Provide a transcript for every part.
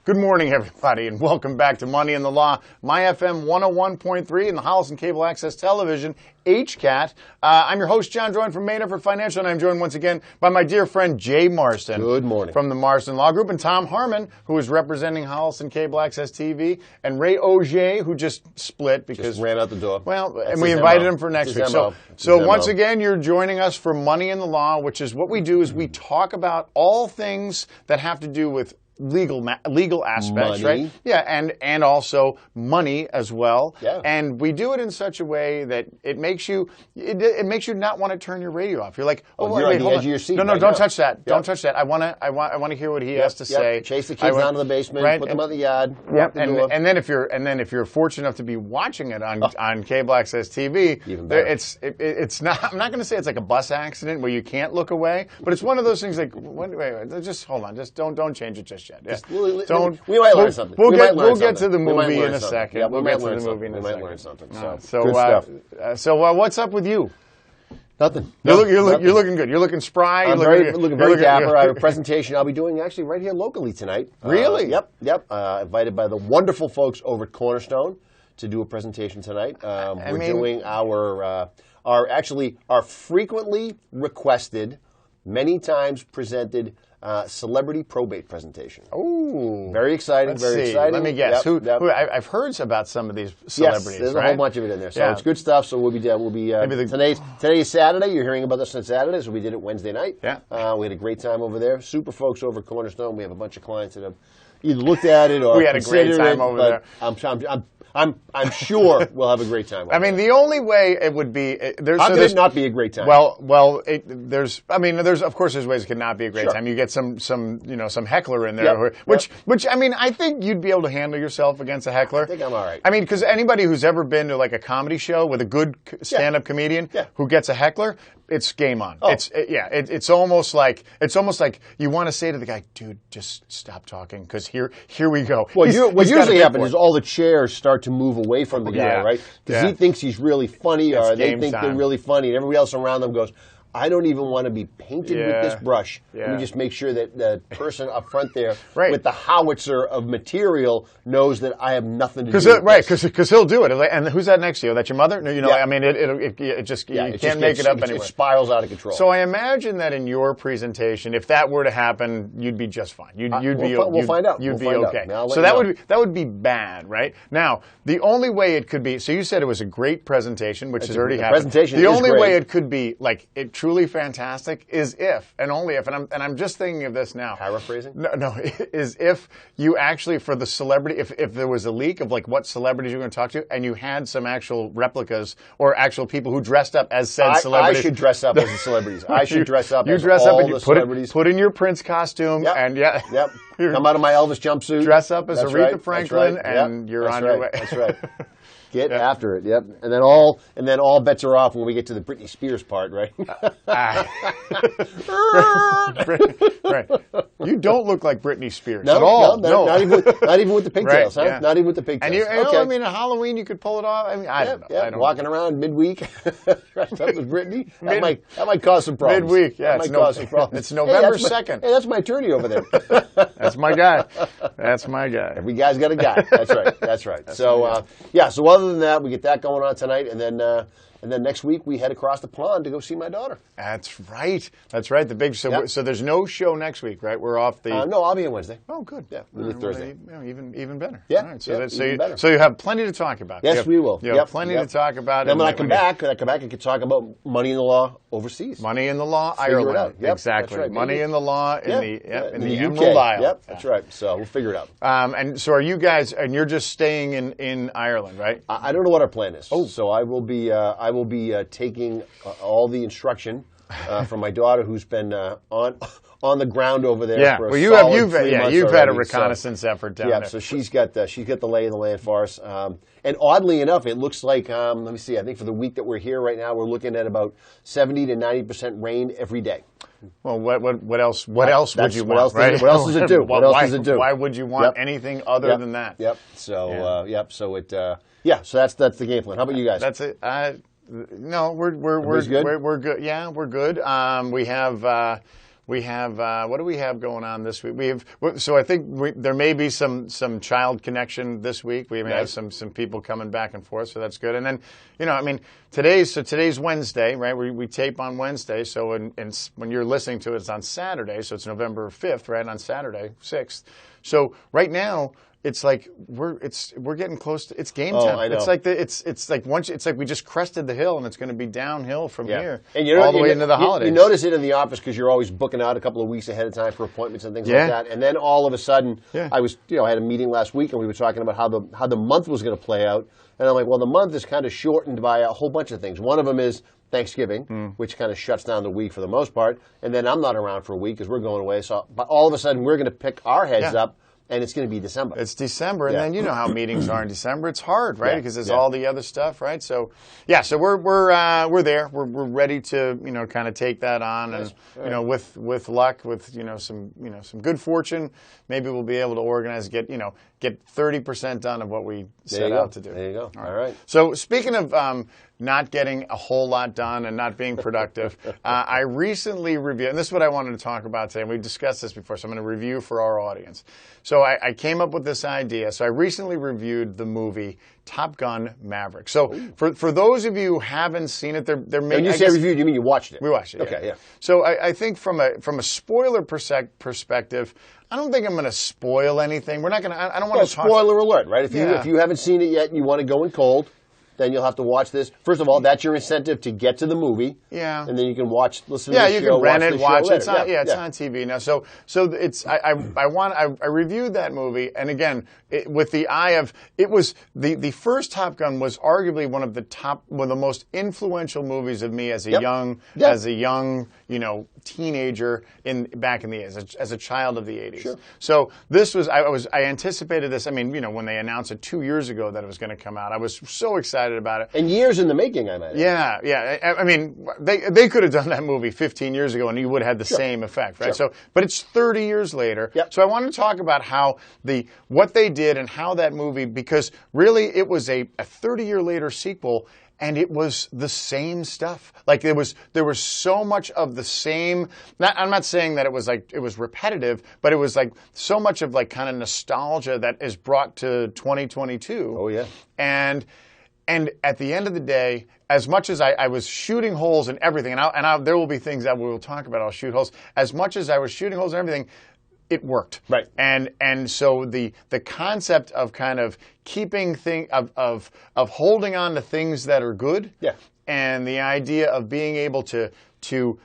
Good morning, everybody, and welcome back to Money in the Law, My FM 101.3 and the Hollis Cable Access Television, HCAT. I'm your host, John Droin from Main Effort Financial, and I'm joined once again by my dear friend, Jay Marston. Good morning. From the Marston Law Group, and Tom Harmon, who is representing Hollis Cable Access TV, and Ray Auger, who just split because... Just ran out the door. Well, That's and we his invited MO. him for next That's week. his MO. So once again, you're joining us for Money in the Law, which is what we do is we talk about all things that have to do with legal aspects, money. Right? Yeah, and also money as well. Yeah. And we do it in such a way that it makes you not want to turn your radio off. You're like, Oh, wait, you're on the hold edge on. of your seat No, right don't now. touch that. Yep. Don't touch that. I want to hear what he has to say. Chase the kids down to the basement, right? put them out the yard. Yep. The door. And then if you're fortunate enough to be watching it on cable access TV, Even better. it's not. I'm not going to say it's like a bus accident where you can't look away, but it's one of those things like wait, just hold on, just don't change it just yet. Yeah. We might learn something. We'll We get to the might movie learn in a something. second. Yeah, we'll we get might to the learn movie in a something. second. We might learn something. So, Good stuff. What's up with you? Nothing. You're looking good. You're looking spry. I'm looking very dapper. I have a presentation I'll be doing actually right here locally tonight. Really? Yep. Invited by the wonderful folks over at Cornerstone to do a presentation tonight. We're doing our frequently requested, many times presented celebrity probate presentation. Oh, very exciting. Let's see. Exciting. Let me guess. Yep. Who I've heard about some of these celebrities. Yes, there's right? a whole bunch of it in there. So Yeah. it's good stuff. So we'll be today is Saturday. You're hearing about this on Saturday. So we did it Wednesday night. Yeah. We had a great time over there. Super folks over at Cornerstone. We have a bunch of clients that have either looked at it or we had a great time over there. I'm sure we'll have a great time. I mean, the only way it would be How could it not be a great time? there's of course there's ways it could not be a great time. You get some heckler in there, which I mean, I think you'd be able to handle yourself against a heckler. I think I'm all right. I mean, because anybody who's ever been to like a comedy show with a good stand-up comedian who gets a heckler, it's game on. Oh. It's almost like you want to say to the guy, dude, just stop talking because here we go. Well, what usually happens is all the chairs start to move away from the guy, right? Because he thinks he's really funny, or they think they're really funny, and everybody else around them goes, I don't even want to be painted with this brush. Let me just make sure that the person up front there with the howitzer of material knows that I have nothing to do with this. Because he'll do it. And who's that next to you? That's your mother? No, I mean, it just you can't make it up anywhere. It spirals out of control. So I imagine that in your presentation, if that were to happen, you'd be just fine. We'll find out. You'd be okay. So that would be bad, right? Now, the only way it could be. So you said it was a great presentation, which has already happened. Presentation. The only way it could be like it truly fantastic is if and only if, and I'm just thinking of this now. Paraphrasing? No, is if you actually, for the celebrity, if there was a leak of like what celebrities you're going to talk to, and you had some actual replicas or actual people who dressed up as said celebrities. I should dress up as the celebrities. I should dress up as dress all up and the celebrities. Put in your Prince costume and come out of my Elvis jumpsuit. Dress up as Aretha Franklin and you're on your way. That's right. Get after it, and then all bets are off when we get to the Britney Spears part, right? Right. You don't look like Britney Spears at all. No, not even with the pigtails, huh? Yeah. Not even with the pigtails. And I mean, at Halloween you could pull it off. I mean, I don't know. I don't walking around midweek dressed up as Britney. That might cause some problems. Midweek, that might cause some problems. It's November 2nd. Hey, that's my attorney over there. That's my guy. That's my guy. Every guy's got a guy. That's right. So other than that, we get that going on tonight, and then next week we head across the pond to go see my daughter. That's right. The big. So there's no show next week, right? We're off the. No, I'll be on Wednesday. Oh, good. Yeah, we'll leave Thursday. Even better. Yeah. All right, even better. So you have plenty to talk about. Yes, we will. You have plenty to talk about. Then when I come back, I can talk about money in the law overseas. Money in the law, Ireland. Exactly. Right, money in the law in the UK. Emerald Isle. Yep, that's right. So we'll figure it out. And so are you guys? And you're just staying in Ireland, right? I don't know what our plan is. Oh, so I will be taking all the instruction from my daughter, who's been on the ground over there. Yeah, for well, you've had a reconnaissance effort down there. Yeah, so she's got the lay of the land for us. And oddly enough, it looks like let me see. I think for the week that we're here right now, we're looking at about 70 to 90% rain every day. Well, what else? What else would you want? What else does it do? What else does it do? Why would you want anything other than that? Yep. So So So that's the game plan. How about you guys? That's it. No, we're good. We're good. Yeah, we're good. We have We have what do we have going on this week? So I think there may be some child connection this week. We may have some people coming back and forth, so that's good. And then I mean today's Wednesday, right? We tape on Wednesday, so when you're listening to it, it's on Saturday, so it's November 5th, right? On Saturday 6th. So right now. It's like we're getting close to it's game time. I know. It's like we just crested the hill and it's going to be downhill from here all the way into the holidays. You notice it in the office because you're always booking out a couple of weeks ahead of time for appointments and things like that. And then all of a sudden, I was I had a meeting last week and we were talking about how the month was going to play out. And I'm like, well, the month is kind of shortened by a whole bunch of things. One of them is Thanksgiving, which kind of shuts down the week for the most part. And then I'm not around for a week because we're going away. So but all of a sudden, we're going to pick our heads up. And it's going to be December. It's December, and then you know how meetings are in December. It's hard, right? Because there's all the other stuff, right? So, so we're there. We're ready to kind of take that on, and with luck, with some good fortune, maybe we'll be able to organize, get 30% done of what we set out to do. There you go. All right. So speaking of not getting a whole lot done and not being productive, I recently reviewed, and this is what I wanted to talk about today. We've discussed this before, so I'm going to review for our audience. So I came up with this idea. So I recently reviewed the movie Top Gun Maverick. So for those of you who haven't seen it, there may. When you say reviewed, you mean you watched it? We watched it. Okay, yeah. So I think from a spoiler perspective, I don't think I'm going to spoil anything. We're not going to. I don't want to talk. Spoiler alert, right? If you haven't seen it yet and you want to go in cold, then you'll have to watch this. First of all, that's your incentive to get to the movie. Yeah. And then you can listen to the show. Yeah, you can rent it, watch it. It's on, it's on TV now. So it's I reviewed that movie, and again, with the eye of it was the first Top Gun was arguably one of the most influential movies of me as a young teenager back in the 80s, as a child of the 80s. Sure. So this was I anticipated this. I mean, when they announced it 2 years ago that it was going to come out, I was so excited about it. And years in the making, I imagine. Yeah. I mean, they could have done that movie 15 years ago, and you would have had the same effect, right? Sure. So, but it's 30 years later. Yep. So I wanted to talk about how what they did and how that movie, because really it was a 30-year later sequel. And it was the same stuff. Like there was so much of the same. I'm not saying that it was repetitive, but it was like so much of like kind of nostalgia that is brought to 2022. Oh yeah. And at the end of the day, as much as I was shooting holes in everything, and there will be things that we will talk about. I'll shoot holes. As much as I was shooting holes in everything, it worked. Right. And so the concept of kind of keeping of holding on to things that are good. Yeah. And the idea of being able to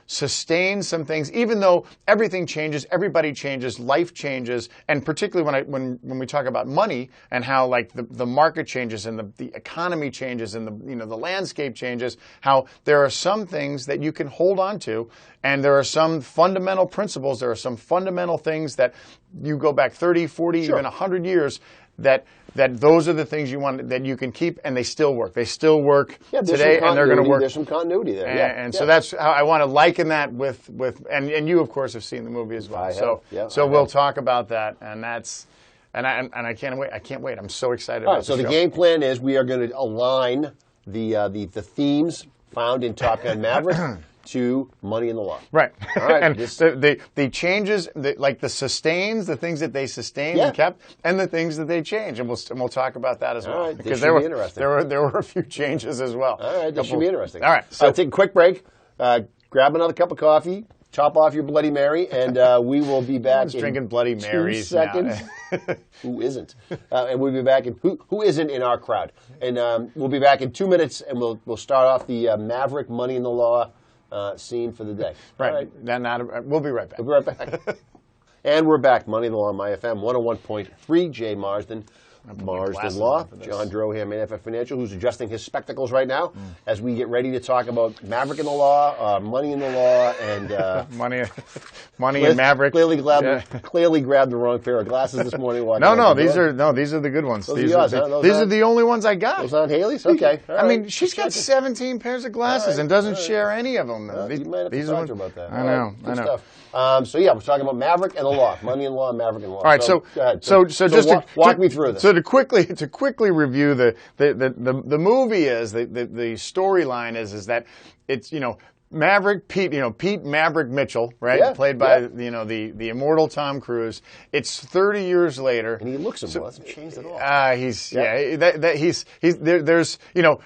sustain some things, even though everything changes, everybody changes, life changes, and particularly when we talk about money and how like the market changes and the economy changes and the landscape changes, how there are some things that you can hold on to, and there are some fundamental principles, there are some fundamental things that you go back 30, 40, even 100 years that those are the things you want that you can keep, and they still work. They still work today, and they're going to work. There's some continuity there. And so that's how I want to liken that with and you of course have seen the movie as well. So we'll talk about that, and that's and I can't wait. I can't wait. I'm so excited. All right. So the game plan is we are going to align the themes found in Top Gun Maverick to Money in the Law. Right. All right. And the changes, like the sustains, the things that they sustained and kept, and the things that they changed, and we'll talk about that as well. All right. Because there were a few changes as well. All right. This should be interesting. All right. So take a quick break. Grab another cup of coffee. Chop off your Bloody Mary, and we will be back in drinking Bloody Marys 2 seconds. Who isn't? And we'll be back in who isn't in our crowd. And we'll be back in 2 minutes, and we'll start off the Maverick Money in the Law scene for the day. Right. We'll be right back. We'll be right back. And we're back. Money in the Law on My FM 101.3. Jay Marsden. Marsden Law. John Drohan, Man FF Financial, who's adjusting his spectacles right now as we get ready to talk about Maverick in the Law, Money in the Law, and money and Maverick. Clearly grabbed the wrong pair of glasses this morning. These are the good ones. These are the only ones I got. Those aren't Haley's? Okay. I mean, she's got 17 pairs of glasses and doesn't share any of them. You might have to talk to her about that. I know. Stuff. We're talking about Maverick and the Law, Money in the Law, and Maverick in the Law. All right, so just walk me through this. So to quickly review the movie is the storyline is that it's Maverick, Pete Maverick Mitchell, right? Yeah, Played by the immortal Tom Cruise. It's 30 years later, and he looks immortal. Hasn't changed at all. There's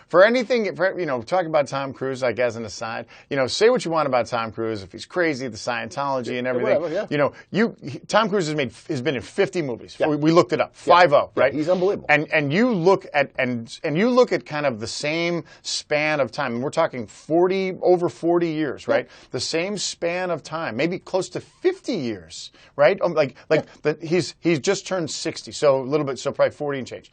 for anything talking about Tom Cruise, like as an aside, say what you want about Tom Cruise, if he's crazy, the Scientology and everything. Whatever, Tom Cruise has been in 50 movies. Yeah. We looked it up, 50, right? He's unbelievable. And you look at you look at kind of the same span of time, and we're talking over 40 years, right? The same span of time, maybe close to 50 years, right? He's just turned 60, so a little bit, so probably 40 and change.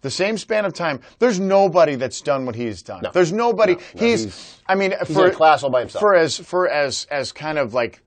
The same span of time. There's nobody that's done what he's done. No. There's nobody. He's in a class all by himself. For as kind of like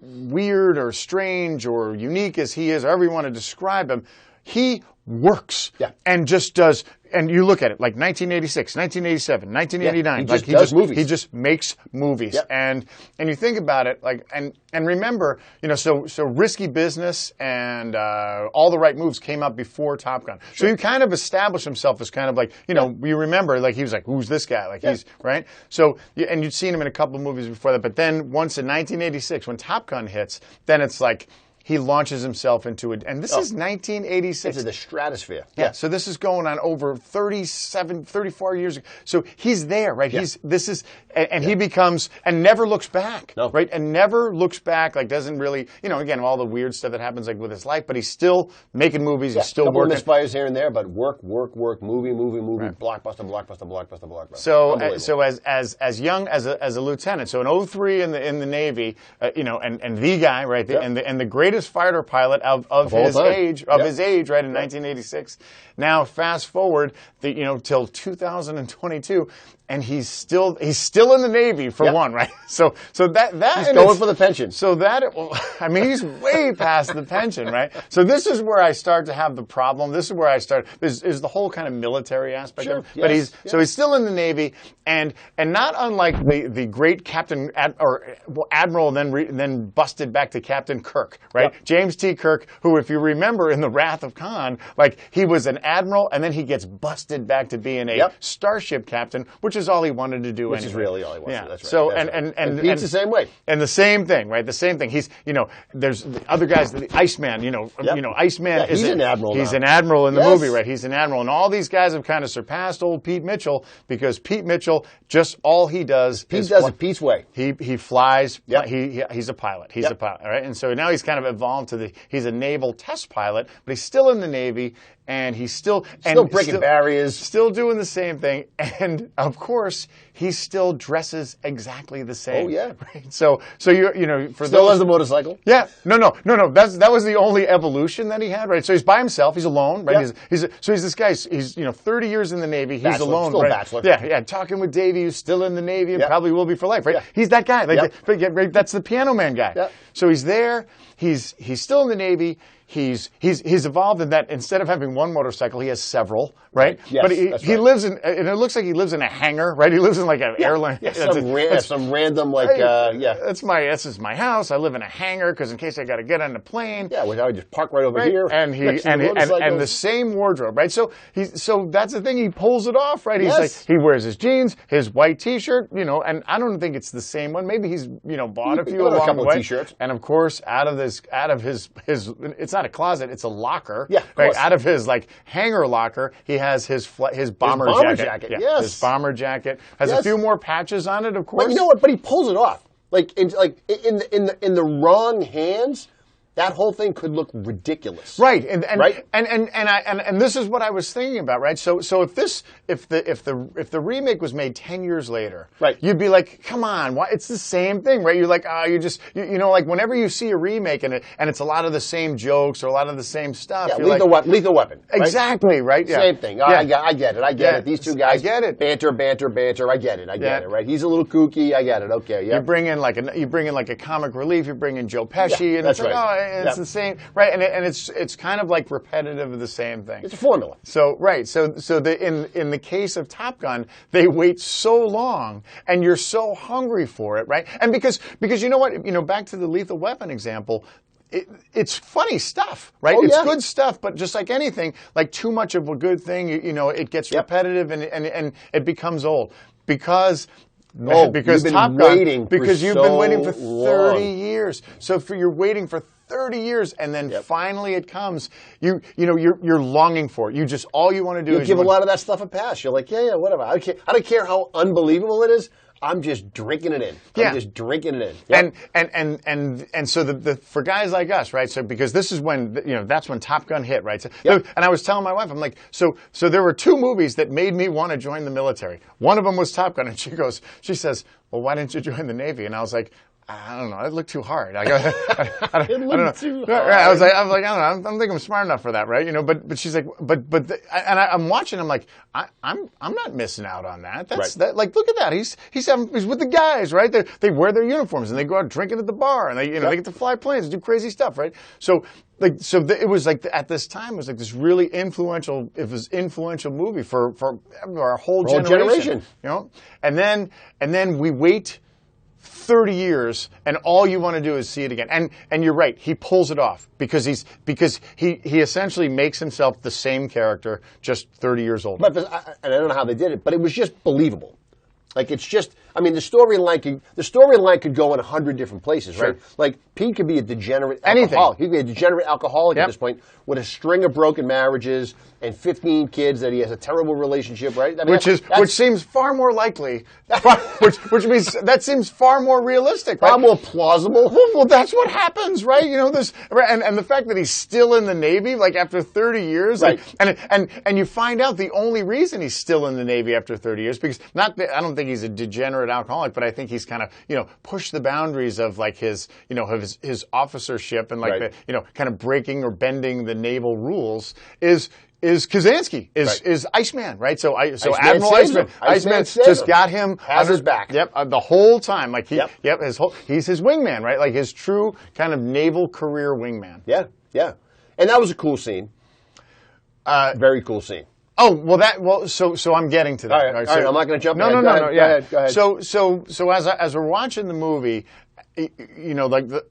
weird or strange or unique as he is, or however you want to describe him, he works and just does. And you look at it like 1986, 1987, 1989. He does movies. He just makes movies. Yep. And you think about it and remember, so Risky Business and All the Right Moves came out before Top Gun. Sure. So he kind of established himself as kind of like, we remember like he was like, who's this guy? Like he's right. So and you'd seen him in a couple of movies before that, but then once in 1986 when Top Gun hits, then it's like he launches himself into it. And this is 1986. This is the stratosphere. Yeah. So this is going on over 34 years ago. So he's there, right? Yeah. He becomes, and never looks back, right? And never looks back, like doesn't really, again, all the weird stuff that happens like with his life, but he's still making movies. He's still working. Misfires here and there, but work, movie, right. blockbuster. So as young as a lieutenant, so in 03 in the Navy, and the guy, right? And the greatest fighter pilot of his age, right, in 1986. Now, fast forward, till 2022, and he's still in the Navy for one, right? So that he's going for the pension. So he's way past the pension, right? So this is where I start to have the problem. This is where I start is the whole kind of military aspect of it. But he's still in the Navy, and not unlike the great Captain Admiral, then busted back to Captain Kirk, right? Yep. James T. Kirk, who, if you remember in The Wrath of Khan, like he was an admiral, and then he gets busted back to being a starship captain, which is all he wanted to do. Which is really all he wanted. Yeah. That's right. So and Pete's the same way. And the same thing, right? The same thing. He's there's the other guys, the Iceman. Iceman is an admiral. He's an admiral in the movie, right? He's an admiral, and all these guys have kind of surpassed old Pete Mitchell because Pete Mitchell just all he does. Pete does it Pete's way. He flies. Yep. He's a pilot. He's a pilot, right? And so now he's kind of evolved to he's a naval test pilot, but he's still in the Navy. And he's still breaking barriers, still doing the same thing, and of course he still dresses exactly the same. Oh yeah, right? So you for still has the motorcycle. Yeah, no. That was the only evolution that he had, right? So he's by himself, he's alone, right? Yeah. He's this guy. He's 30 years in the Navy. He's bachelor, alone, still right? Bachelor. Yeah. Talking with Davey, who's still in the Navy and probably will be for life, right? Yeah. He's that guy. That's the Piano Man guy. Yeah. So he's there. He's still in the Navy. He's evolved in that instead of having one motorcycle, he has several, right? Yes, but he lives in, and it looks like he lives in a hangar, right? He lives in like an airline. Yeah, some random This is my house. I live in a hangar because in case I got to get on the plane. Yeah, I just park right over here. And the same wardrobe, right? So that's the thing. He pulls it off, right? He's like he wears his jeans, his white T-shirt, and I don't think it's the same one. Maybe he's bought a few along the way. Of T-shirts. And of course, out of his it's not a closet, it's a locker. Yeah, right. Out of his hanger locker, he has his bomber jacket. Yeah, yes. His bomber jacket has a few more patches on it, of course. But you know what? But he pulls it off. In the wrong hands, that whole thing could look ridiculous. Right. And this is what I was thinking about, right? So if the remake was made 10 years later, right, you'd be like, come on, why? It's the same thing, right? You're like, like whenever you see a remake and it's a lot of the same jokes or a lot of the same stuff. Yeah, Lethal Weapon. Right? Exactly, right? Yeah. Same thing. I get it. These two guys. I get it. Banter. I get it, right? He's a little kooky. I get it. Okay, yeah. You bring in like a comic relief, you bring in Joe Pesci, and that's it's right. It's the same, right? And it's kind of like repetitive of the same thing. It's a formula. So right. So in the case of Top Gun, they wait so long, and you're so hungry for it, right? And because you know what, back to the Lethal Weapon example. It's funny stuff, right? Oh, it's good stuff, but just like anything, like too much of a good thing, it gets repetitive and it becomes old because because you've been Top waiting Gun, because you've so been waiting for 30 long. years. So you're waiting for 30 years, and then finally it comes. You're longing for it. You just all you want to do is give a lot of that stuff a pass. You're like, yeah, whatever. I don't care how unbelievable it is. I'm just drinking it in. I'm just drinking it in. Yep. And so for guys like us, right? So because this is when that's when Top Gun hit, right? So, and I was telling my wife, I'm like, so there were two movies that made me want to join the military. One of them was Top Gun, and she says, well, why didn't you join the Navy? And I was like, I don't know. It looked too hard. I don't know. Too hard. I was like, I don't know. I don't think I'm smart enough for that, right? But she's like, I'm watching. I'm like, I'm not missing out on that. That's that. Like, look at that. He's with the guys, right? They wear their uniforms and they go out drinking at the bar and they get to fly planes and do crazy stuff, right? So. It was like at this time it was like this really influential movie for our whole generation. And then we wait 30 years, and all you want to do is see it again. And you're right, he pulls it off because he essentially makes himself the same character, just 30 years older. And I don't know how they did it, but it was just believable. Like it's just, I mean, the storyline could go in 100 different places, right? Like Pete could be a degenerate alcoholic. He could be a degenerate alcoholic at this point with a string of broken marriages and 15 kids that he has a terrible relationship, right? I mean, which seems far more likely. which means that seems far more realistic, right? Far more plausible. Well, that's what happens, right? And the fact that he's still in the Navy, like after 30 years, right? And you find out the only reason he's still in the Navy after 30 years because I don't think he's a degenerate alcoholic, but I think he's kind of pushed the boundaries of like his officership and like kind of breaking or bending the naval rules is Kazansky, is Iceman, right? So Admiral Iceman just got him has his back. Yep, the whole time. Like he's his wingman, right? Like his true kind of naval career wingman. Yeah. And that was a cool scene. Very cool scene. Oh, so I'm getting to that. All right, I'm not going to jump in. No. Go ahead. So as we're watching the movie,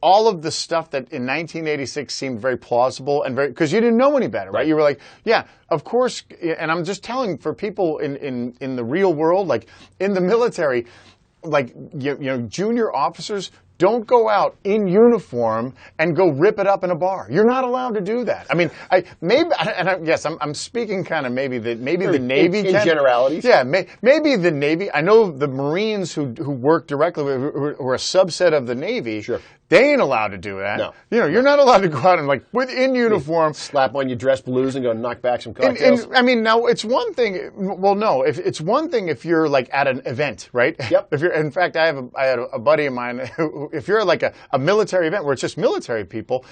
all of the stuff that in 1986 seemed very plausible and very, because you didn't know any better, right? You were like, yeah, of course. And I'm just telling for people in the real world, like in the military, like junior officers don't go out in uniform and go rip it up in a bar. You're not allowed to do that. I mean, I'm speaking kind of maybe the Navy in generalities. Yeah, maybe the Navy. I know the Marines who work directly who are a subset of the Navy. Sure. They ain't allowed to do that. No. You're not allowed to go out and like within uniform slap on your dress blues and go knock back some cocktails. I mean, now it's one thing. Well, no, it's one thing if you're like at an event, right? Yep. In fact, I had a buddy of mine who, if you're like a military event where it's just military people,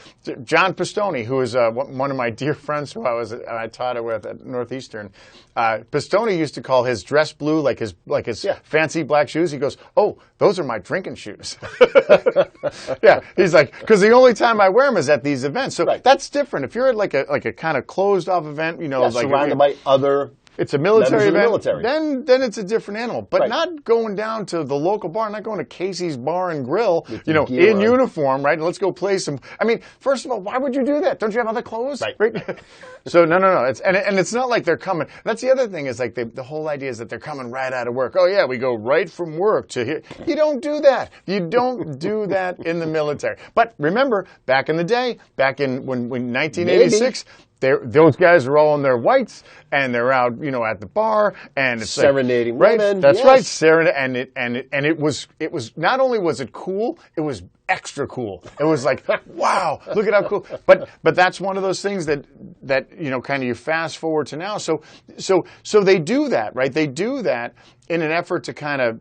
John Pistone, who is one of my dear friends who I taught with at Northeastern. Pistone used to call his dress blue like his fancy black shoes. He goes, "Oh, those are my drinking shoes." Yeah, he's like, because the only time I wear them is at these events. So that's different. If you're at like a kind of closed off event, like surrounded by other. It's a military event. Military. Then it's a different animal. But not going down to the local bar, not going to Casey's Bar and Grill, in uniform, right? Let's go play some. I mean, first of all, why would you do that? Don't you have other clothes? Right? So no. It's not like they're coming. That's the other thing is like the whole idea is that they're coming right out of work. Oh yeah, we go right from work to here. You don't do that. You don't do that in the military. But remember, back in the day, when 1986. Those guys are all in their whites, and they're out, at the bar, and it's serenading women. That's right, serenade, and it was not only was it cool, it was extra cool. It was like, wow, look at how cool. But that's one of those things that kind of you fast forward to now. So they do that, right? They do that in an effort to kind of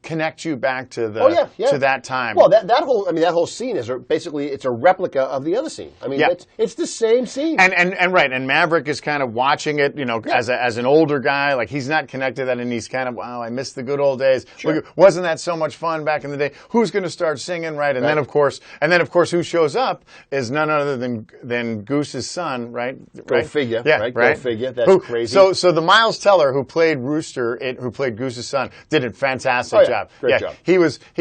connect you back to to that time. Well, that whole scene is basically it's a replica of the other scene. I mean, it's the same scene. And Maverick is kind of watching it, as an older guy, like he's not connected to that, and he's kind of, wow, I miss the good old days. Sure. Look, wasn't that so much fun back in the day? Who's going to start singing, right? And then of course, who shows up is none other than Goose's son, right? Go figure, yeah, right? Go figure. That's crazy. So the Miles Teller who played Rooster, who played Goose's son, did a fantastic job. job. Great job. He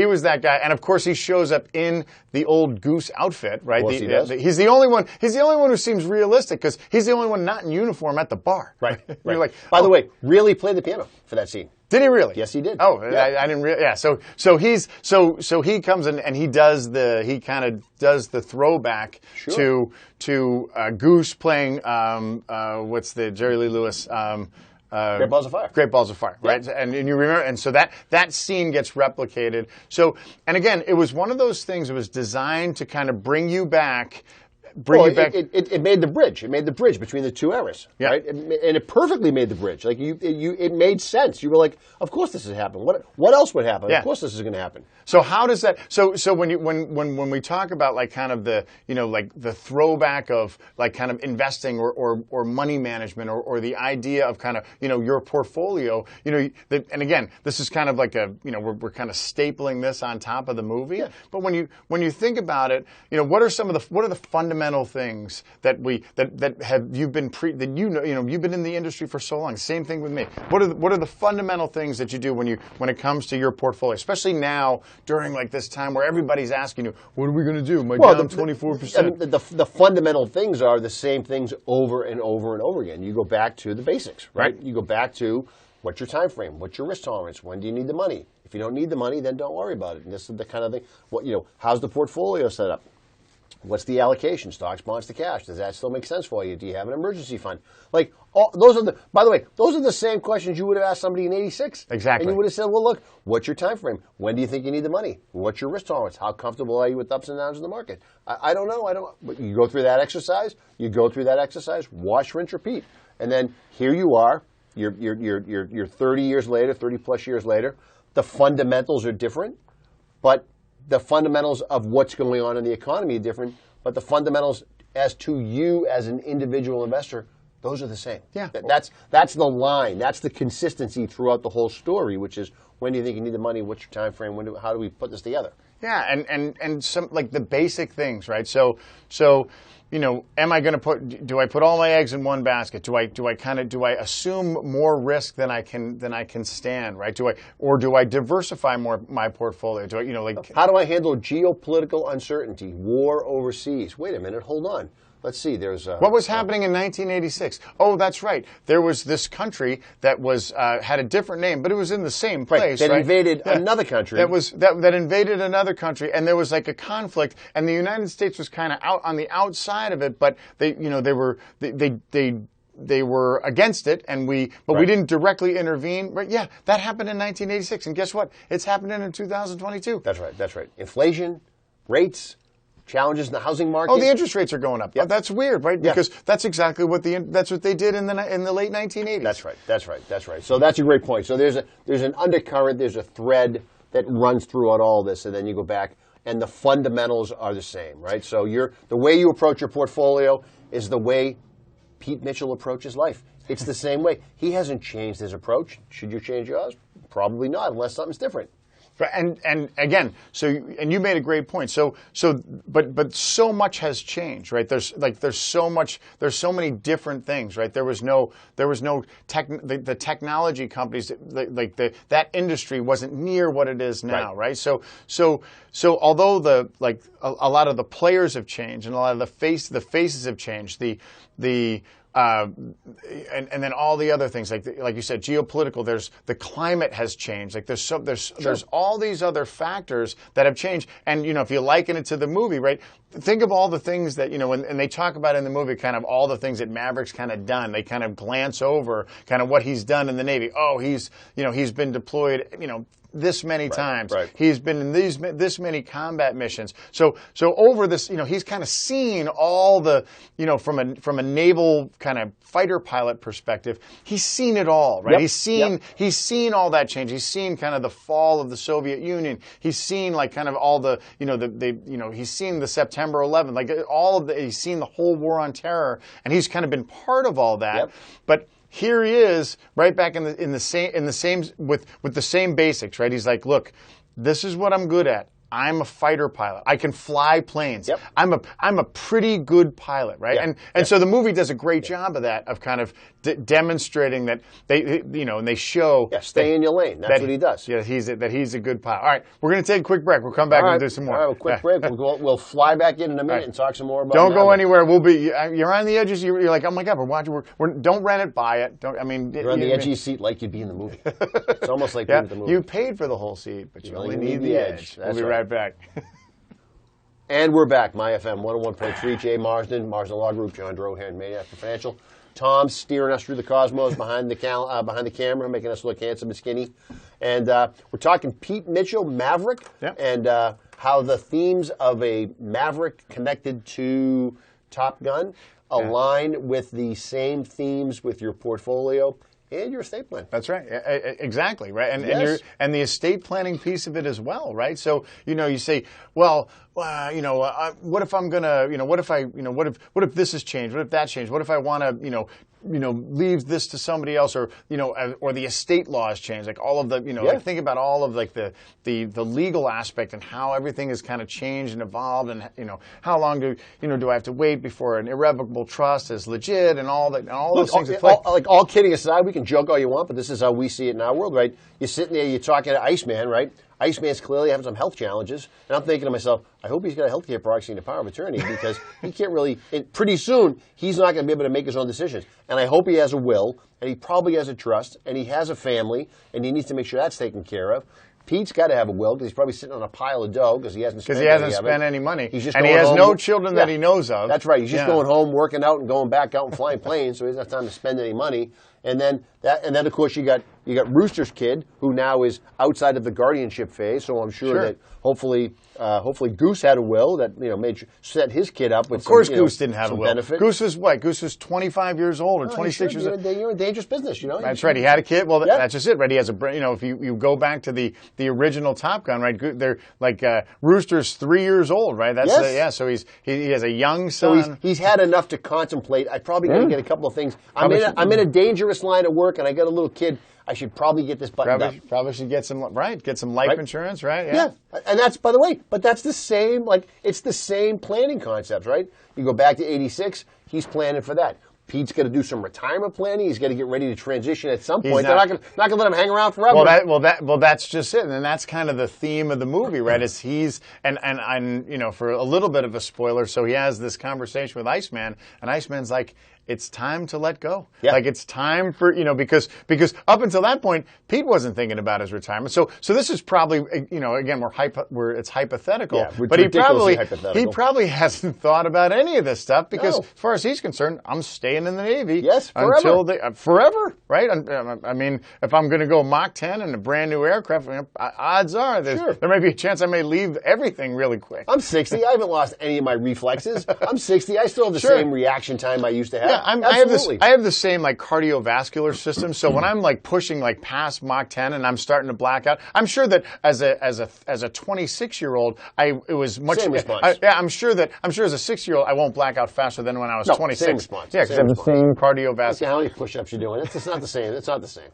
was that guy, and of course he shows up in the old Goose outfit, right? Of course he does. He's the only one. He's the only one who seems realistic because he's the only one not in uniform at the bar. Right. You're like, by the way, really played the piano for that scene. Did he really? Yes, he did. Oh, yeah. I didn't. Yeah. So he comes in and he kind of does the throwback to Goose playing what's the Jerry Lee Lewis. Great Balls of Fire. Great Balls of Fire, right? Yeah. And you remember, and so that scene gets replicated. So, and again, it was one of those things. It was designed to kind of bring you back. It made the bridge. It made the bridge between the two eras, right? And it perfectly made the bridge. Like it made sense. You were like, of course this is happening. What else would happen? Yeah. Of course this is going to happen. So how does that? So when we talk about like kind of the like the throwback of like kind of investing or money management or the idea of kind of your portfolio, and again this is kind of like a we're kind of stapling this on top of the movie. Yeah. But when you think about it, what are the fundamental things that you've been in the industry for so long? Same thing with me. What are the fundamental things that you do when it comes to your portfolio, especially now during like this time where everybody's asking you, what are we going to do? Down 24%. I mean, the fundamental things are the same things over and over and over again. You go back to the basics, right? You go back to what's your time frame, what's your risk tolerance, when do you need the money? If you don't need the money, then don't worry about it. And this is the kind of thing. How's the portfolio set up? What's the allocation? Stocks, bonds to cash. Does that still make sense for you? Do you have an emergency fund? By the way, those are the same questions you would have asked somebody in '86. Exactly. And you would have said, well, look, what's your time frame? When do you think you need the money? What's your risk tolerance? How comfortable are you with ups and downs in the market? I don't know. But you go through that exercise. Wash, rinse, repeat. And then here you are. You're 30 years later, 30 plus years later. The fundamentals are different, but the fundamentals of what's going on in the economy are different, but the fundamentals as to you as an individual investor, those are the same. Yeah. That's the line. That's the consistency throughout the whole story, which is when do you think you need the money? What's your time frame? How do we put this together? Yeah, and some like the basic things, right? So am I going to do I put all my eggs in one basket? Do I assume more risk than I can stand, right? Do I diversify more my portfolio? How do I handle geopolitical uncertainty, war overseas? Wait a minute, hold on. Let's see. What was happening in 1986? Oh, that's right. There was this country that had a different name, but it was in the same place. That invaded another country. That invaded another country, and there was like a conflict, and the United States was kind of out on the outside of it, but they were against it, we didn't directly intervene. Right? Yeah, that happened in 1986, and guess what? It's happening in 2022. That's right. Inflation, rates. Challenges in the housing market. Oh, the interest rates are going up. Yep. That's weird, right? Because that's exactly what they did in the late 1980s. That's right. So that's a great point. So there's an undercurrent, there's a thread that runs throughout all this, and then you go back, and the fundamentals are the same, right? So the way you approach your portfolio is the way Pete Mitchell approaches life. It's the same way. He hasn't changed his approach. Should you change yours? Probably not, unless something's different. And again, you made a great point. But so much has changed, right? There's so many different things, right? There was no the technology companies that industry wasn't near what it is now, right? So although a lot of the players have changed and a lot of the faces have changed, and then all the other things like you said, geopolitical. There's the climate has changed. Like there's all these other factors that have changed. And if you liken it to the movie, right? Think of all the things that and they talk about in the movie, kind of all the things that Maverick's kind of done. They kind of glance over kind of what he's done in the Navy. Oh, he's been deployed. This many times. Right. He's been in this many combat missions. So over this, he's kind of seen all the, from a naval kind of fighter pilot perspective, he's seen it all, right? Yep. He's seen all that change. He's seen kind of the fall of the Soviet Union. He's seen like kind of all the, he's seen the September 11th, like he's seen the whole war on terror, and he's kind of been part of all that. Yep. But here he is, right back in the same with the same basics, right? He's like, look, this is what I'm good at. I'm a fighter pilot. I can fly planes. Yep. I'm a pretty good pilot, right? Yeah. And so the movie does a great job of that, of kind of demonstrating that and they show. Yeah, stay in your lane. That's what he does. Yeah, he's a good pilot. All right, we're going to take a quick break. We'll come back and do some more. All right, well, quick break. We'll fly back in a minute and talk some more about. Don't go anywhere. You're on the edges. You're like, oh my God, we're watching. Don't rent it, buy it. You're on the edge of your seat like you'd be in the movie. It's almost like being in the movie. You paid for the whole seat, but you only need the edge. We'll be right back. And we're back. My FM 101.3. Jay Marsden, Marsden Law Group. John Drohan, Maniac for Financial. Tom steering us through the cosmos behind the camera, making us look handsome and skinny. And we're talking Pete Mitchell, Maverick, and how the themes of a Maverick connected to Top Gun align with the same themes with your portfolio and your estate plan. That's right. Exactly, right? And the estate planning piece of it as well, right? So, you say, well, what if I'm going to, what if this has changed? What if that changed? What if I want to, leave this to somebody else, or the estate laws change, like all of the, like think about all of like the legal aspect and how everything has kind of changed and evolved, and how long do I have to wait before an irrevocable trust is legit, and all those things. All kidding aside, we can joke all you want, but this is how we see it in our world, right? You're sitting there, you're talking to Iceman, right? Iceman's clearly having some health challenges, and I'm thinking to myself, I hope he's got a healthcare proxy and a power of attorney, because he can't really. Pretty soon, he's not going to be able to make his own decisions. And I hope he has a will, and he probably has a trust, and he has a family, and he needs to make sure that's taken care of. Pete's got to have a will because he's probably sitting on a pile of dough because he hasn't spent any money. He's just and he has no children that he knows of. That's right. He's just going home, working out, and going back out and flying planes, so he doesn't have time to spend any money. And then of course you got Rooster's kid, who now is outside of the guardianship phase. So I'm sure that hopefully Goose had a will that set his kid up with. Of course, Goose didn't have a will. Benefit. Goose was what? Goose was 25 years old or 26 years old. You're in dangerous business, That's right. He had a kid. Well, that's just it, right? He has if you go back to the original Top Gun, right? They're like Rooster's 3 years old, right? That's So he has a young son. So he's had enough to contemplate. I probably got to get a couple of things. I'm in a dangerous line of work, and I got a little kid. I should probably get this buttoned up. Probably should get some life insurance, right? Yeah. And that's, by the way, but that's the same, it's the same planning concept, right? You go back to 86, he's planning for that. Pete's got to do some retirement planning. He's got to get ready to transition at some point. They're not going to let him hang around forever. Well, that's just it, and that's kind of the theme of the movie, right? Is he's and for a little bit of a spoiler, so he has this conversation with Iceman, and Iceman's like, it's time to let go. Yeah. Like it's time for because up until that point, Pete wasn't thinking about his retirement. So this is probably again it's hypothetical. Yeah, but he probably hasn't thought about any of this stuff because as far as he's concerned, I'm staying in the Navy. Yes, forever. Until forever, right? I mean, if I'm going to go Mach 10 in a brand new aircraft, odds are there may be a chance I may leave everything really quick. I'm 60. I haven't lost any of my reflexes. I'm 60. I still have the same reaction time I used to have. Yeah, I have the same cardiovascular system. So when I'm pushing past Mach 10 and I'm starting to black out, I'm sure that as a 26-year-old, it was much. Same response. I'm sure as a 6-year-old, I won't black out faster than when I was 26. Same response. Yeah, because I have the same cardiovascular. See how many push-ups you're doing. It's not the same. It's not the same.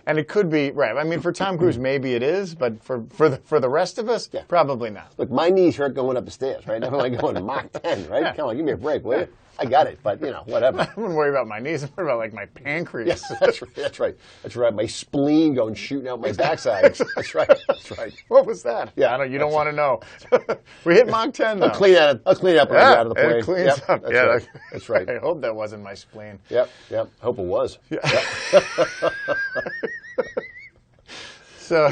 And it could be right. I mean, for Tom Cruise, maybe it is, but for the rest of us, probably not. Look, my knees hurt going up the stairs. Right now, I'm going to Mach 10. Right? Yeah. Come on, give me a break, will you? I got it, but whatever. I wouldn't worry about my knees. I'm worried about my pancreas. Yes, that's right. My spleen going shooting out my backside. That's right. What was that? Yeah, you don't want to know. We hit Mach 10 though. I'll clean it up when I get out of the plane. It cleans up. That's right. I hope that wasn't my spleen. Yep. I hope it was. Yeah. So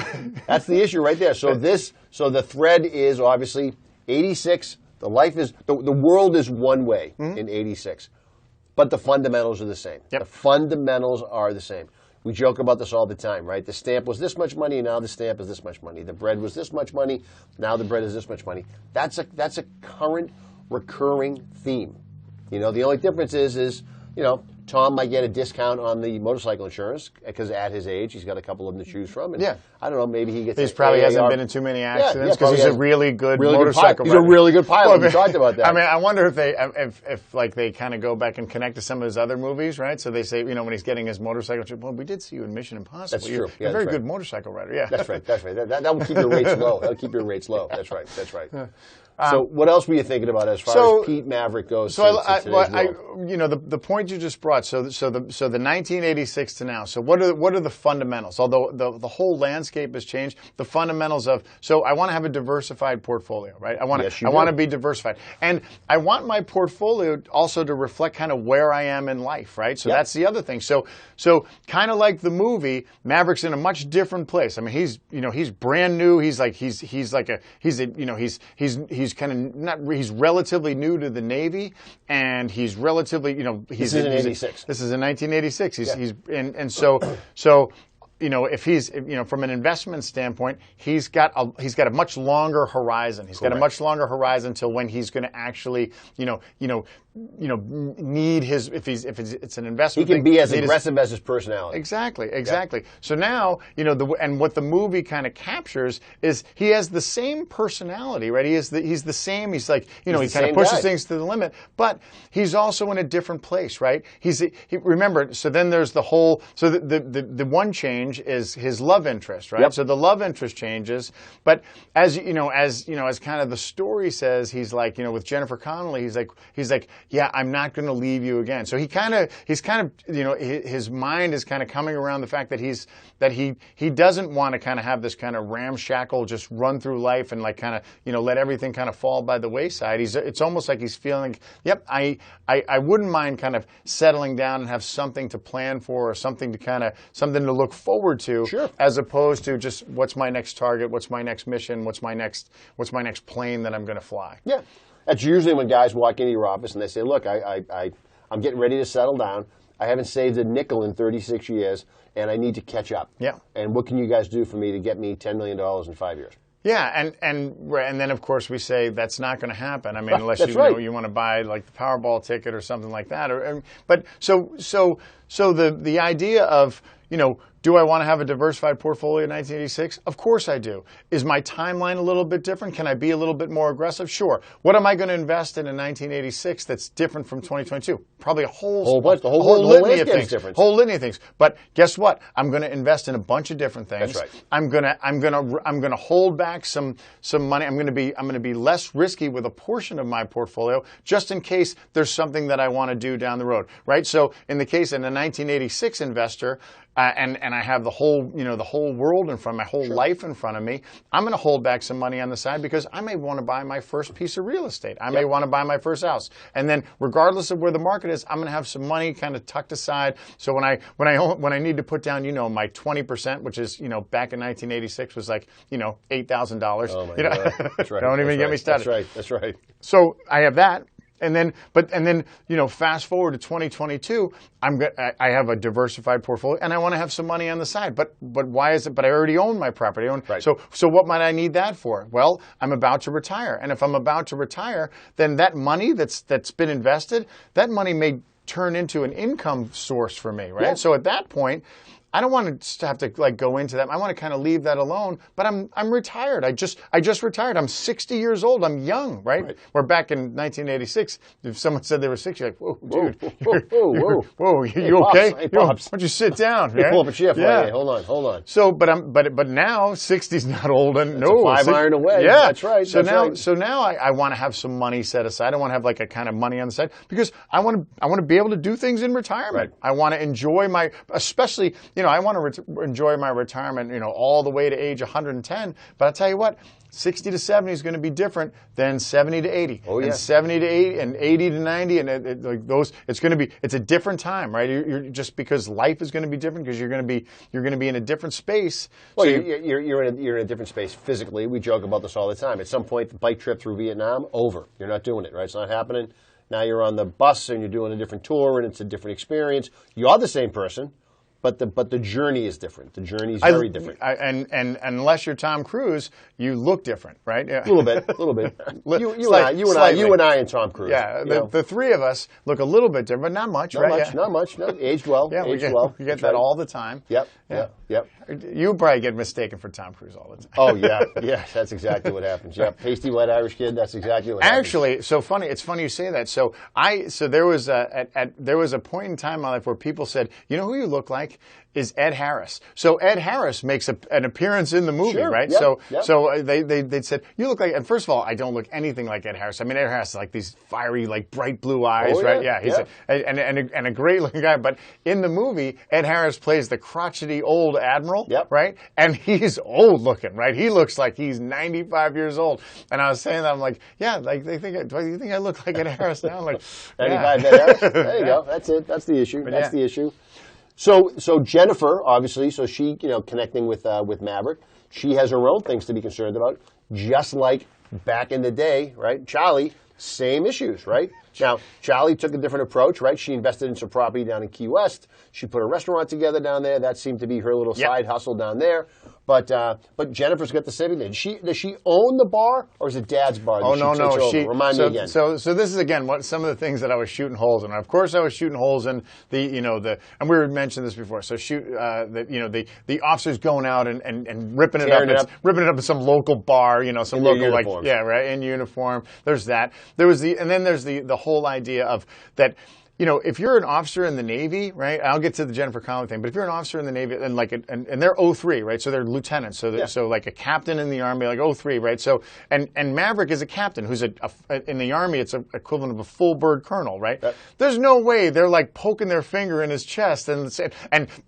that's the issue right there. So the thread is obviously 86. The world is one way in 86, but the fundamentals are the same. Yep. The fundamentals are the same. We joke about this all the time, right? The stamp was this much money, now the stamp is this much money. The bread was this much money, now the bread is this much money. That's a current, recurring theme. The only difference is Tom might get a discount on the motorcycle insurance because at his age, he's got a couple of them to choose from. And I don't know, maybe he gets. He probably hasn't been in too many accidents because he's a really good motorcycle rider. He's a really good pilot. We talked about that. I mean, I wonder if they kind of go back and connect to some of his other movies, right? So they say, when he's getting his motorcycle trip, well, we did see you in Mission Impossible. That's true. You're a very good motorcycle rider. Yeah, that's right. That's right. That will keep your rates low. That'll keep your rates low. That's right. That's right. So what else were you thinking about as far as Pete Maverick goes? The point you just brought. So the 1986 to now. So what are the fundamentals? Although the whole landscape has changed, the fundamentals of. So I want to have a diversified portfolio, right? I want to be diversified, and I want my portfolio also to reflect kind of where I am in life, right? So that's the other thing. So kind of like the movie, Maverick's in a much different place. I mean, he's brand new. He's relatively new to the Navy, and he's relatively, This is in 86. This is in 1986. If he's, from an investment standpoint, he's got a much longer horizon. He's got a much longer horizon till when he's going to actually, need his it's an investment. He can be as aggressive as his personality. Exactly. So now, and what the movie kind of captures is he has the same personality, right? He's the same. He's like, he kind of pushes things to the limit, but he's also in a different place, right? Remember. So then there's the whole. So the one change is his love interest, right? Yep. So the love interest changes, but as kind of the story says, he's like, with Jennifer Connelly, he's like, yeah, I'm not going to leave you again. So he's kind of, his mind is kind of coming around the fact that he doesn't want to kind of have this kind of ramshackle, just run through life and like kind of, let everything kind of fall by the wayside. It's almost like he's feeling, yep, I wouldn't mind kind of settling down and have something to plan for or something to look forward to, as opposed to just what's my next target, what's my next mission, what's my next plane that I'm going to fly. Yeah. That's usually when guys walk into your office and they say, look, I'm getting ready to settle down. I haven't saved a nickel in 36 years, and I need to catch up. Yeah. And what can you guys do for me to get me $10 million in 5 years? Yeah, and then of course we say that's not going to happen. I mean, unless you want to buy like the Powerball ticket or something like that. But the idea of, do I want to have a diversified portfolio in 1986? Of course I do. Is my timeline a little bit different? Can I be a little bit more aggressive? Sure. What am I going to invest in 1986 that's different from 2022? Probably a whole litany of things. Whole litany of things. But guess what? I'm going to invest in a bunch of different things. That's right. I'm going to hold back some money. I'm going to be less risky with a portion of my portfolio just in case there's something that I want to do down the road, right? So in the case of a 1986 investor, and I have the whole world in front of me, my whole life in front of me, I'm going to hold back some money on the side because I may want to buy my first piece of real estate. I may want to buy my first house. And then regardless of where the market is, I'm going to have some money kind of tucked aside. So when I need to put down, my 20%, which is, back in 1986 was like, $8,000. Oh my God. That's right. Don't even get me started. That's right. So I have that. And then, fast forward to 2022, I have a diversified portfolio, and I want to have some money on the side. But why is it? But I already own my property. Right. So what might I need that for? Well, I'm about to retire, and if I'm about to retire, then that money that's been invested, that money may turn into an income source for me, right? Yeah. So at that point, I don't want to have to go into that. I want to kind of leave that alone. But I'm retired. I just retired. I'm 60 years old. I'm young, right? Where back in 1986, if someone said they were 60, you're like, whoa, dude, whoa, you okay? Hey, Pops. Why don't you sit down? Right? Pull up a shift. Yeah. Hey, hold on. So, but now 60's not old, and no, 5 iron away. Yeah, that's right. So now I want to have some money set aside. I want to have like a kind of money on the side because I want to be able to do things in retirement. Right. I want to enjoy especially. I want to enjoy my retirement, all the way to age 110. But I'll tell you what, 60 to 70 is going to be different than 70 to 80. Oh, yeah. And 70 to 80 and 80 to 90 and it's a different time, right? You're just because life is going to be different because you're going to be in a different space. Well, so you're in a different space physically. We joke about this all the time. At some point, the bike trip through Vietnam, over. You're not doing it, right? It's not happening. Now you're on the bus and you're doing a different tour and it's a different experience. You are the same person, but the journey is different. The journey is very different. And unless you're Tom Cruise, you look different, right? A little bit. You and I and Tom Cruise. Yeah, the three of us look a little bit different, but not much, right? Not much. No, aged well. Yeah, aged well. We get that all the time. Yep. You probably get mistaken for Tom Cruise all the time. Oh yeah, that's exactly what happens. Yep, pasty white Irish kid. That's exactly what happens. Actually, so funny. It's funny you say that. So there was a point in time in my life where people said, you know who you look like is Ed Harris. So Ed Harris makes an appearance in the movie, right? Yep, so they said, you look like, and first of all, I don't look anything like Ed Harris. I mean, Ed Harris has like these fiery, like bright blue eyes, right? Yeah, he's a great looking guy. But in the movie, Ed Harris plays the crotchety old admiral, right? And he's old looking, right? He looks like he's 95 years old. And I was saying that, I'm like, yeah, like do you think I look like Ed Harris now? I'm like, 95 Ed Harris. There you go. That's it. That's the issue. That's the issue. So Jennifer, obviously, so she, connecting with Maverick, she has her own things to be concerned about, just like back in the day, right? Charlie, same issues, right? Now, Charlie took a different approach, right? She invested in some property down in Key West. She put a restaurant together down there. That seemed to be her little side hustle down there. But Jennifer's got the same thing. Does she own the bar, or is it Dad's bar? No. Remind me again. So this is again some of the things that I was shooting holes in. Of course, I was shooting holes in and we mentioned this before. So the officers going out and ripping it up, ripping it up in some local bar, some local in uniform. There's that. There's the whole idea of that. If you're an officer in the Navy, right? I'll get to the Jennifer Connelly thing, but if you're an officer in the Navy and they're 03, right? So they're lieutenants, so like a captain in the Army, like 03, right? So and Maverick is a captain who's in the Army, it's equivalent of a full bird colonel, right? There's no way they're like poking their finger in his chest and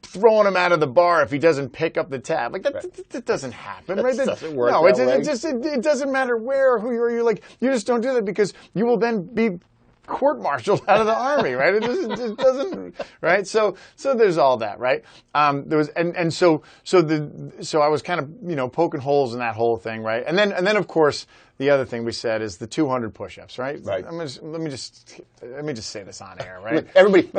throwing him out of the bar if he doesn't pick up the tab. Like that doesn't happen, right? That doesn't work. No, it doesn't matter where or who you are. You just don't do that because you will then be court-martialed out of the Army, right? It just doesn't, right? So there's all that, right? So I was kind of poking holes in that whole thing, right? And then of course the other thing we said is the 200 push-ups, right? Right. Let me just say this on air, right? Everybody,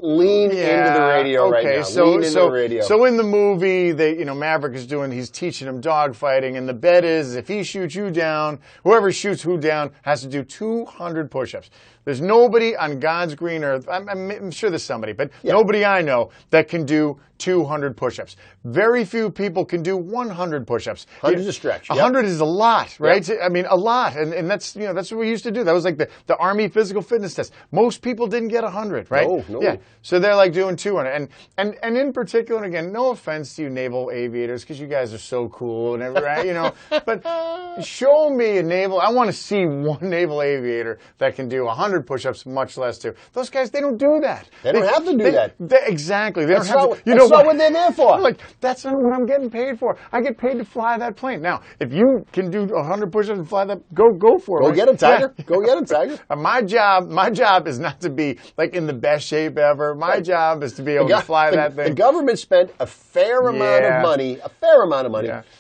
lean into the radio right now. Lean into the radio. So in the movie, Maverick he's teaching him dogfighting, and the bet is if he shoots you down, whoever shoots who down has to do 200 push-ups. There's nobody on God's green earth, I'm sure there's somebody, but nobody I know that can do 200 push-ups. Very few people can do 100 push-ups. 100 is a stretch. 100 is a lot, right? Yep. I mean, a lot, and that's that's what we used to do. That was like the Army physical fitness test. Most people didn't get 100, right? No. Yeah. So they're like doing 200, and in particular, and again, no offense to you naval aviators, because you guys are so cool and everything, right? But show me a naval. I want to see one naval aviator that can do 100 push-ups, much less two. Those guys, they don't do that. They don't have to do that. Exactly. They don't have to. That's not what they're there for. Like, that's not what I'm getting paid for. I get paid to fly that plane. Now, if you can do 100 push-ups and fly that, go for it. Go get him, Tiger. Yeah. Go get him, Tiger. My job is not to be like in the best shape ever. My job is to be able to fly that thing. The government spent a fair amount of money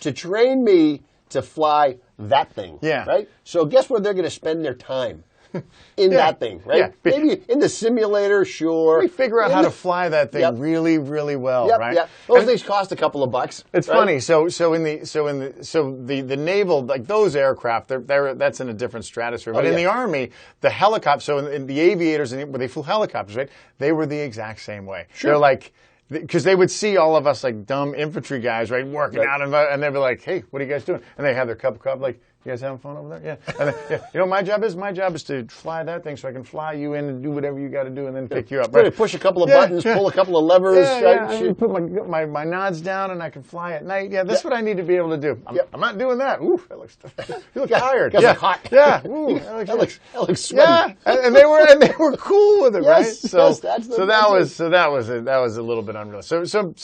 to train me to fly that thing. Yeah. Right? So guess where they're going to spend their time? In that thing, right? Yeah. Maybe in the simulator, sure. We figure out how to fly that thing really, really well, right? Yeah. Those things cost a couple of bucks. It's funny. So the naval, like those aircraft, that's in a different stratosphere. But in the Army, the helicopter. So in the aviators, where they flew helicopters, right? They were the exact same way. Sure. They're like. Because they would see all of us like dumb infantry guys, right, working out, and they'd be like, "Hey, what are you guys doing?" And they have their cup of coffee, like, "You guys having fun over there?" Yeah. And then, you know, my job is to fly that thing so I can fly you in and do whatever you got to do, and then pick you up. Right? Push a couple of buttons, pull a couple of levers. I put my nods down, and I can fly at night. Yeah, that's what I need to be able to do. I'm not doing that. Ooh, that looks. You look tired. Yeah, hot. Yeah. Ooh, that looks sweaty. Yeah, and they were cool with it, right? So that was a little bit unreal. So,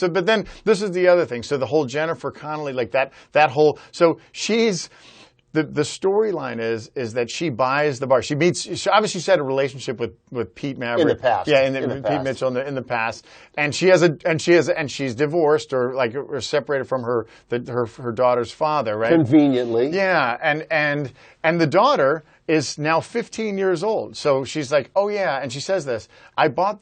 but then this is the other thing. So the whole Jennifer Connelly, like that whole. So she's. The storyline is that she buys the bar. She obviously had a relationship with Pete Maverick in the past. Yeah, Pete Mitchell in the past, and she's divorced or separated from her daughter's father, right? Conveniently. Yeah, and the daughter is now 15 years old. So she's like, oh yeah, and she says this, I bought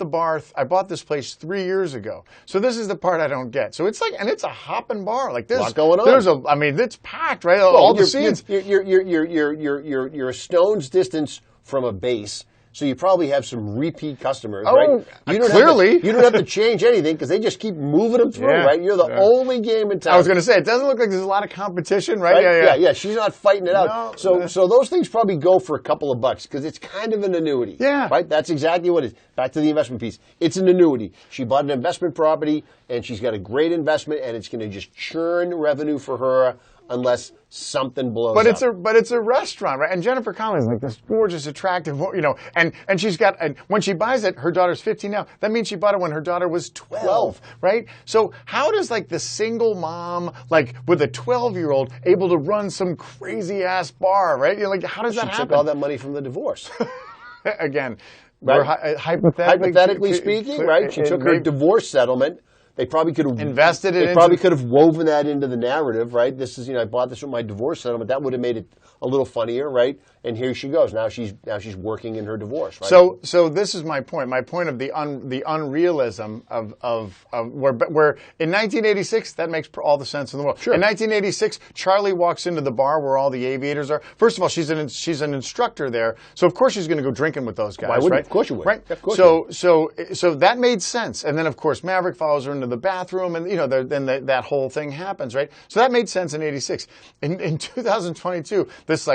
this place 3 years ago. So this is the part I don't get. So it's like, and it's a hopping bar. Like there's, a lot going on. I mean, it's packed, right? Well, all the scenes. You're a stone's distance from a base. So you probably have some repeat customers, right? Clearly. You don't have to change anything because they just keep moving them through, right? You're the only game in town. I was going to say, it doesn't look like there's a lot of competition, right? Yeah. She's not fighting it out. So those things probably go for a couple of bucks because it's kind of an annuity. Yeah. Right? That's exactly what it is. Back to the investment piece. It's an annuity. She bought an investment property, and she's got a great investment, and it's going to just churn revenue for her unless something blows up. But it's a restaurant, right? And Jennifer Connelly's like this gorgeous, attractive, and she's got, and when she buys it, her daughter's 15 now. That means she bought it when her daughter was 12, right? So how does like the single mom, like with a 12-year-old, able to run some crazy ass bar, right? Like how does that happen? She took all that money from the divorce. Again, right? Hypothetically speaking, right? She took her divorce settlement. They probably could have invested it. They probably could have woven that into the narrative, right? This is, I bought this with my divorce settlement. That would have made it a little funnier, right? And here she goes. Now she's working in her divorce, right? So this is my point. My point of the unrealism of where in 1986 that makes all the sense in the world. Sure. In 1986, Charlie walks into the bar where all the aviators are. First of all, she's an instructor there, so of course she's going to go drinking with those guys. Why wouldn't? Right? Of course you would. Right. Of course so that made sense. And then of course Maverick follows her into the bathroom, and then that whole thing happens, right? So that made sense in '86. In 2022, this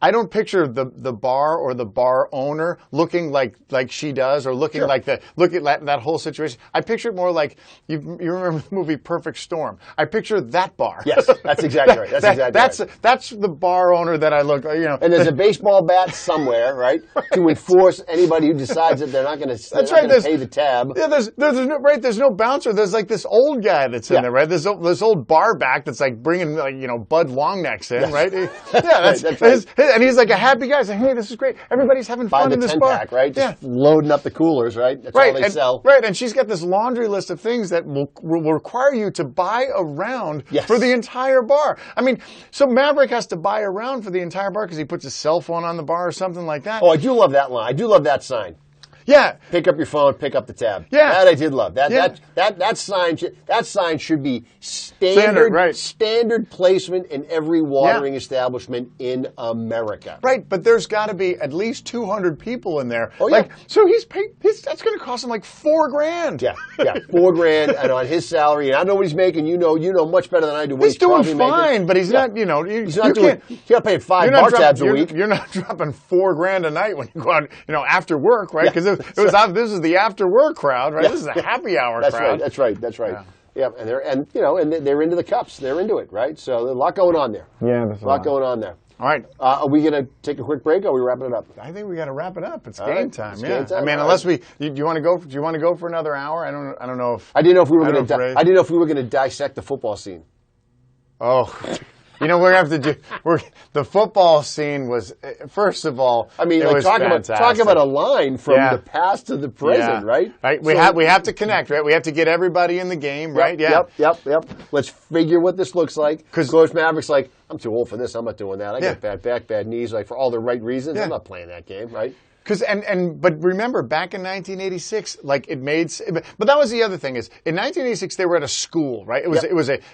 I don't picture the bar or the bar owner looking like she does, or looking like that whole situation. I picture it more like you remember the movie Perfect Storm. I picture that bar. Yes, that's exactly right. That's the bar owner that I look. And there's a baseball bat somewhere, right, to enforce anybody who decides that they're not going to pay the tab. Yeah, there's no bouncer. There's like this old guy that's in there, right? This old bar back that's like bringing Bud Longnecks in, right? That's right. And he's like a happy guy saying, "Hey, this is great. Everybody's having fun in this bar." Pack, right? Just loading up the coolers, right? That's all they sell. Right, and she's got this laundry list of things that will require you to buy a round for the entire bar. I mean, so Maverick has to buy a round for the entire bar because he puts his cell phone on the bar or something like that. Oh, I do love that line. I do love that sign. Yeah. Pick up your phone, pick up the tab. Yeah. That I did love. That sign should be standard placement in every watering establishment in America. Right, but there's got to be at least 200 people in there. Oh, yeah. So he's paid, that's going to cost him like $4,000. Yeah, $4,000 and on his salary, and I know what he's making. You know much better than I do. He's doing fine, but he's not. He's not doing. He's not paying 5 bar tabs a week. You're not dropping $4,000 a night when you go out, after work, right? Because this is the after work crowd, right? This is a happy hour crowd. That's right. Yeah, and they're into the cups. They're into it, right? So there's a lot going on there. Yeah, there's a lot going on there. All right. Are we going to take a quick break, or are we wrapping it up? I think we got to wrap it up. It's game time. It's yeah. game time. I mean, unless do you want to go? Do you want to go for another hour? I don't know if. I didn't know if we were going to. I didn't know if we were going to dissect the football scene. Oh. We're going to have to do. The football scene was, first of all, I mean, it was talk about a line from the past to the present, right? Right. We have to connect, right? We have to get everybody in the game, right? Yep. Let's figure what this looks like. Because Coach Maverick's like, I'm too old for this. I'm not doing that. I got bad back, bad knees, like for all the right reasons. I'm not playing that game, right? But remember, back in 1986, but that was the other thing is in 1986 they were at a school, right?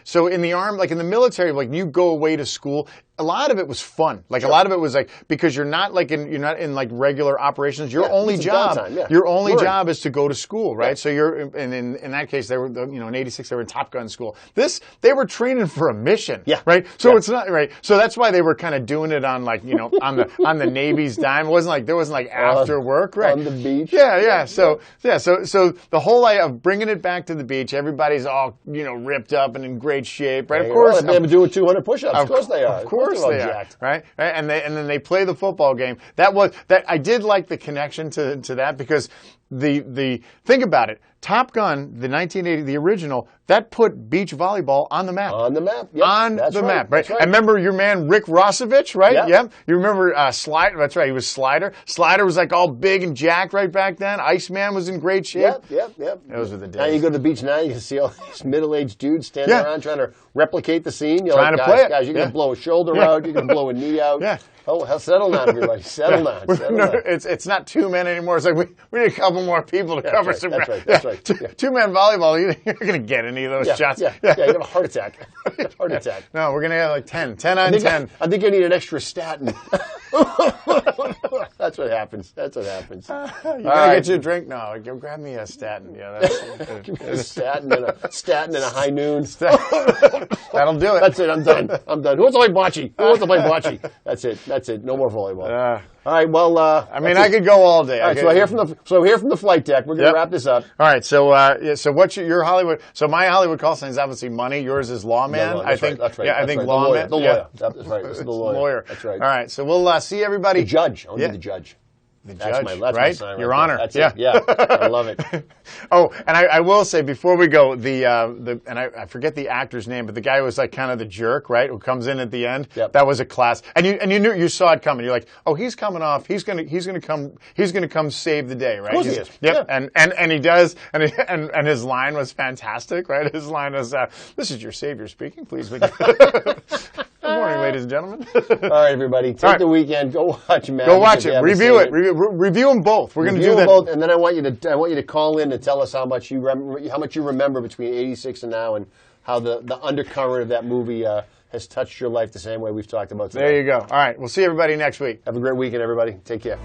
So in the army, like in the military, like you go away to school. A lot of it was fun. Like a lot of it was like because you're not in like regular operations. Your only job, job is to go to school, right? So in that case they were in '86 they were in Top Gun school. They were training for a mission, right? So it's not right. So that's why they were kind of doing it on like on the Navy's dime. It wasn't like after work, right? On the beach. Yeah. So the whole idea of bringing it back to the beach, everybody's all ripped up and in great shape, right? Of course, they've been doing 200 push-ups. Of course they are. Of course they are, right? And then they play the football game. I did like the connection to that because the think about it. Top Gun, the 1980, the original, that put beach volleyball on the map. On the map, yep. Map, right? I remember your man Rick Rossovich, right? Yep. You remember Slider? That's right. He was Slider. Slider was like all big and jacked right back then. Iceman was in great shape. Yep. Those were the days. Now you go to the beach now, you can see all these middle-aged dudes standing around trying to replicate the scene. You're trying like, to play it. Guys, you're going to blow a shoulder out. You're going to blow a knee out. Yeah. Oh, settle down, everybody. Settle down. It's not 2 men anymore. It's like we need a couple more people to cover some ground. That's right. 2-man volleyball, you're not going to get any of those shots. Yeah, you have a heart attack. No, we're going to have like 10 on 10. I think I need an extra statin. That's what happens. You gotta get you a drink now. Grab me a statin. Yeah, a statin and a high noon. That'll do it. That's it. I'm done. Who wants to play bocce? That's it. No more volleyball. All right. Well, I could go all day. All right. So here from the flight deck, we're going to wrap this up. All right. So what's your Hollywood? So my Hollywood call sign is obviously money. Yours is lawman. No, that's right. That's right. Yeah, I think lawman. The lawyer. That's right. This is the lawyer. That's right. All right. So we'll see everybody. The judge. I'll be the judge. That's right? My sign Your Honor. That's it. Yeah. I love it. Oh, and I will say before we go, I forget the actor's name, but the guy who was like kind of the jerk, right? Who comes in at the end. Yep. That was a class. And you saw it coming. You're like, oh, he's coming off. He's gonna come save the day, right? Of course he is. Yep. Yeah. And he does. And his line was fantastic, right? His line was, "This is your savior speaking. Please." Good morning, ladies and gentlemen. All right, everybody. Take the weekend. Go watch Maverick. Go watch it. Review it. Review them both. We're going to do that. Both, and then I want you to call in and tell us how much you remember between '86 and now, and how the undercurrent of that movie has touched your life the same way we've talked about today. There you go. All right. We'll see everybody next week. Have a great weekend, everybody. Take care.